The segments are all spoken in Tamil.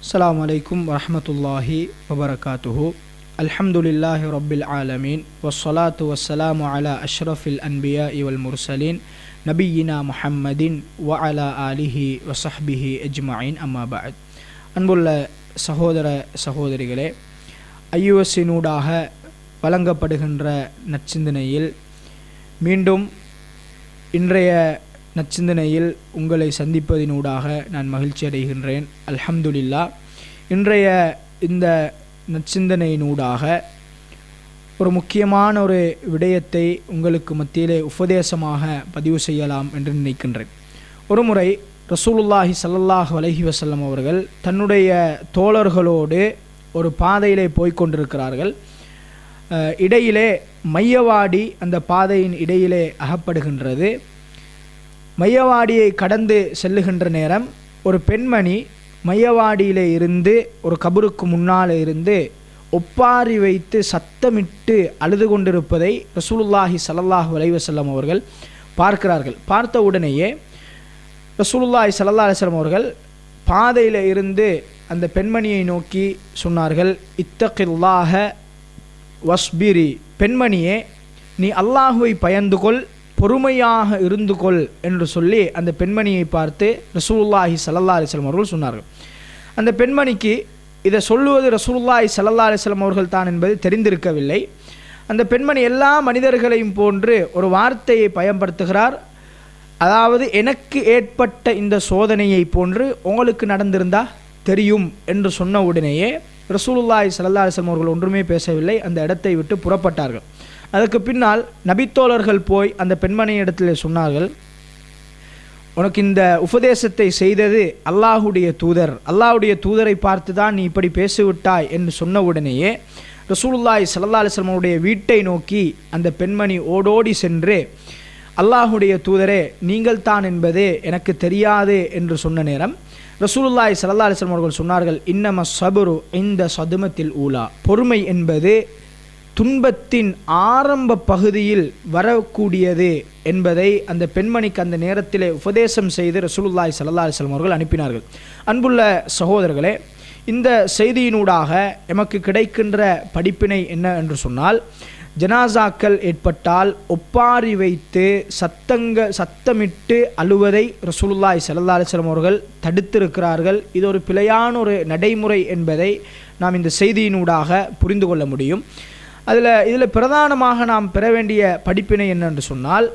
அஸ்ஸலாமு அலைக்கும் வரஹ்மத்துல்லாஹி வபரகாத்துஹு. அல்ஹம்துலில்லாஹி ரப்பில் ஆலமீன் வஸ்ஸலாத்து வஸ்ஸலாமு அலா அஷ்ரஃபில் அன்பியா வல் முர்சலீன் நபியினா முஹம்மதின் வ அலா ஆலிஹி வஸஹ்பிஹி அஜ்மஈன். அம்மா பஅத். அன்புள்ள சகோதர சகோதரிகளே, ஐயுஎஸ்ஸினூடாக வழங்கப்படுகின்ற நற்சிந்தனையில் மீண்டும் இன்றைய நற்சிந்தனையில் உங்களை சந்திப்பதினூடாக நான் மகிழ்ச்சி அடைகின்றேன். அல்ஹம்துலில்லாஹ். இன்றைய இந்த நற்சிந்தனையினூடாக ஒரு முக்கியமான ஒரு விடயத்தை உங்களுக்கு மத்தியிலே உபதேசமாக பதிவு செய்யலாம் என்று நினைக்கின்றேன். ஒரு முறை ரசூலுல்லாஹி ஸல்லல்லாஹு அலைஹி வஸல்லம் அவர்கள் தன்னுடைய தோழர்களோடு ஒரு பாதையிலே போய்கொண்டிருக்கிறார்கள். இடையிலே மையவாடி அந்த பாதையின் இடையிலே அகப்படுகின்றது. மையவாடியை கடந்து செல்லுகின்ற நேரம் ஒரு பெண்மணி மையவாடியிலே இருந்து ஒரு கபருக்கு முன்னால் இருந்து ஒப்பாரி வைத்து சத்தமிட்டு அழுது கொண்டிருப்பதை ரசூலுல்லாஹி ஸல்லல்லாஹு அலைஹி வஸல்லம் அவர்கள் பார்க்கிறார்கள். பார்த்த உடனேயே ரசூலுல்லாஹி ஸல்லல்லாஹு அலைஹி வஸல்லம் அவர்கள் பாதையில் இருந்து அந்த பெண்மணியை நோக்கி சொன்னார்கள், இத்தகில்லாஹ வஸ்பிரி, பெண்மணியே நீ அல்லாஹுவை பயந்துகொள், பொறுமையாக இருந்து கொள் என்று சொல்லி அந்த பெண்மணியை பார்த்து ரசூலுல்லாஹி ஸல்லல்லாஹு அலைஹி வஸல்லம் அவர்கள் சொன்னார்கள். அந்த பெண்மணிக்கு இதை சொல்லுவது ரசூலுல்லாஹி ஸல்லல்லாஹு அலைஹி வஸல்லம் அவர்கள் தான் என்பது தெரிந்திருக்கவில்லை. அந்த பெண்மணி எல்லா மனிதர்களையும் போன்று ஒரு வார்த்தையை பயன்படுத்துகிறார். அதாவது, எனக்கு ஏற்பட்ட இந்த சோதனையை போன்று உங்களுக்கு நடந்திருந்தா தெரியும் என்று சொன்ன உடனேயே ரசூலுல்லாஹி ஸல்லல்லாஹு அலைஹி வஸல்லம் அவர்கள் ஒன்றுமே பேசவில்லை, அந்த இடத்தை விட்டு புறப்பட்டார்கள். அதற்கு பின்னால் நபித்தோழர்கள் போய் அந்த பெண்மணியிடத்தில் சொன்னார்கள், உனக்கு இந்த உபதேசத்தை செய்தது அல்லாஹுடைய தூதர், அல்லாஹுடைய தூதரை பார்த்து தான் நீ இப்படி பேசிவிட்டாய் என்று சொன்ன உடனேயே ரசூலுல்லாஹி ஸல்லல்லாஹு அலைஹி வஸல்லம் அவருடைய வீட்டை நோக்கி அந்த பெண்மணி ஓடோடி சென்று, அல்லாஹுடைய தூதரே நீங்கள் தான் என்பதே எனக்கு தெரியாது என்று சொன்ன நேரம் ரசூலுல்லாஹி ஸல்லல்லாஹு அலைஹி வஸல்லம் அவர்கள் சொன்னார்கள், இன்னம ஸப்ரு இந்த சதுமத்தில் ஊலா, பொறுமை என்பது துன்பத்தின் ஆரம்ப பகுதியில் வரக்கூடியது என்பதை அந்த பெண்மணிக்கு அந்த நேரத்திலே உபதேசம் செய்து ரசூலுல்லாஹி ஸல்லல்லாஹு அலைஹி வஸல்லம் அவர்கள் அனுப்பினார்கள். அன்புள்ள சகோதரர்களே, இந்த செய்தியினூடாக எமக்கு கிடைக்கின்ற படிப்பினை என்ன என்று சொன்னால், ஜனாசாக்கள் ஏற்பட்டால் ஒப்பாரி வைத்து சத்தமிட்டு அழுவதை ரசூலுல்லாஹி ஸல்லல்லாஹு அலைஹி வஸல்லம் அவர்கள் தடுத்திருக்கிறார்கள். இது ஒரு பிழையான ஒரு நடைமுறை என்பதை நாம் இந்த செய்தியினூடாக புரிந்து கொள்ள முடியும். இதில் பிரதானமாக நாம் பெற வேண்டிய படிப்பினை என்னென்று சொன்னால்,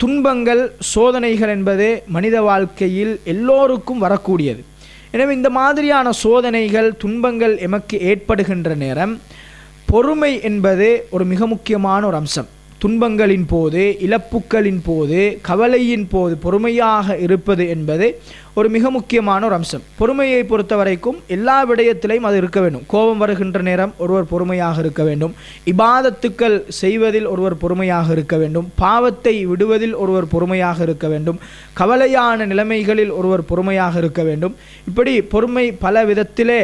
துன்பங்கள் சோதனைகள் என்பது மனித வாழ்க்கையில் எல்லோருக்கும் வரக்கூடியது. எனவே இந்த மாதிரியான சோதனைகள் துன்பங்கள் எமக்கு ஏற்படுகின்ற நேரம் பொறுமை என்பது ஒரு மிக முக்கியமான ஒரு அம்சம். துன்பங்களின் போது, இழப்புக்களின் போது, கவலையின் போது பொறுமையாக இருப்பது என்பது ஒரு மிக முக்கியமான ஒரு அம்சம். பொறுமையை பொறுத்த வரைக்கும் எல்லா விடயத்திலையும் அது இருக்க வேண்டும். கோபம் வருகின்ற நேரம் ஒருவர் பொறுமையாக இருக்க வேண்டும், இபாதத்துக்கள் செய்வதில் ஒருவர் பொறுமையாக இருக்க வேண்டும், பாவத்தை விடுவதில் ஒருவர் பொறுமையாக இருக்க வேண்டும், கவலையான நிலைமைகளில் ஒருவர் பொறுமையாக இருக்க வேண்டும். இப்படி பொறுமை பல விதத்திலே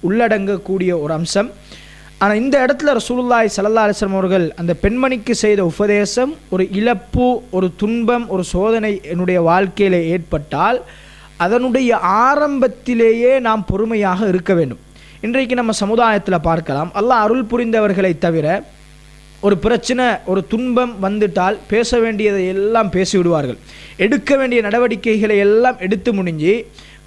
உள்ளடங்கக்கூடிய ஒரு அம்சம். ஆனால் இந்த இடத்துல ரசூலுல்லாஹி ஸல்லல்லாஹு அலைஹி வஸல்லம் அவர்கள் அந்த பெண்மணிக்கு செய்த உபதேசம், ஒரு இழப்பு, ஒரு துன்பம், ஒரு சோதனை என்னுடைய வாழ்க்கையில் ஏற்பட்டால் அதனுடைய ஆரம்பத்திலேயே நாம் பொறுமையாக இருக்க வேண்டும். இன்றைக்கு நம்ம சமுதாயத்தில் பார்க்கலாம், அல்லாஹ் அருள் புரிந்தவர்களை தவிர ஒரு பிரச்சனை, ஒரு துன்பம் வந்துட்டால் பேச வேண்டியதை எல்லாம் பேசிவிடுவார்கள், எடுக்க வேண்டிய நடவடிக்கைகளை எல்லாம் எடுத்து முடிஞ்சு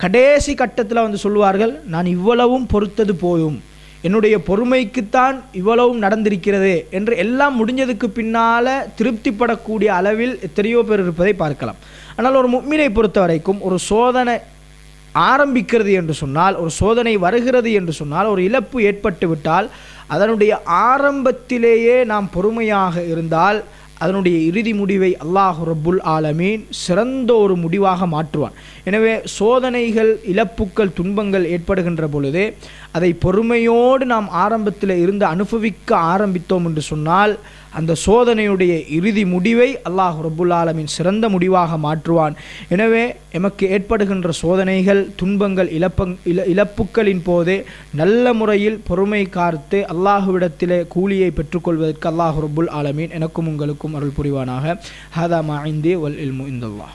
கடைசி கட்டத்தில் வந்து சொல்லுவார்கள், நான் இவ்வளவும் பொறுத்தது போதும், என்னுடைய பொறுமைக்குத்தான் இவ்வளவும் நடந்திருக்கிறது என்று எல்லாம் முடிஞ்சதுக்கு பின்னால் திருப்திப்படக்கூடிய அளவில் எத்தனையோ பேர் இருப்பதை பார்க்கலாம். ஆனால் ஒரு முஃமினை பொறுத்த வரைக்கும் ஒரு சோதனை ஆரம்பிக்கிறது என்று சொன்னால், ஒரு சோதனை வருகிறது என்று சொன்னால், ஒரு இழப்பு ஏற்பட்டு விட்டால் அதனுடைய ஆரம்பத்திலேயே நாம் பொறுமையாக இருந்தால் அதனுடைய இறுதி முடிவை அல்லாஹ் ரப்புல் ஆலமீன் சிறந்த ஒரு முடிவாக மாற்றுவான். எனவே சோதனைகள், இழப்புக்கள், துன்பங்கள் ஏற்படுகின்ற பொழுது அதை பொறுமையோடு நாம் ஆரம்பத்தில் இருந்து அனுபவிக்க ஆரம்பித்தோம் என்று சொன்னால் அந்த சோதனையுடைய இறுதி முடிவை அல்லாஹ் ரப்புல் ஆலமீன் சிறந்த முடிவாக மாற்றுவான். எனவே எமக்கு ஏற்படுகின்ற சோதனைகள், துன்பங்கள், இழப்புக்களின் போது நல்ல முறையில் பொறுமை காத்து அல்லாஹுவிடத்திலே கூலியை பெற்றுக்கொள்வதற்கு அல்லாஹ் ரப்புல் ஆலமீன் எனக்கும் உங்களுக்கும் அருள் புரிவானாக. ஹதா மா இந்தி வல் இல்மு இந்தல்லாஹ்.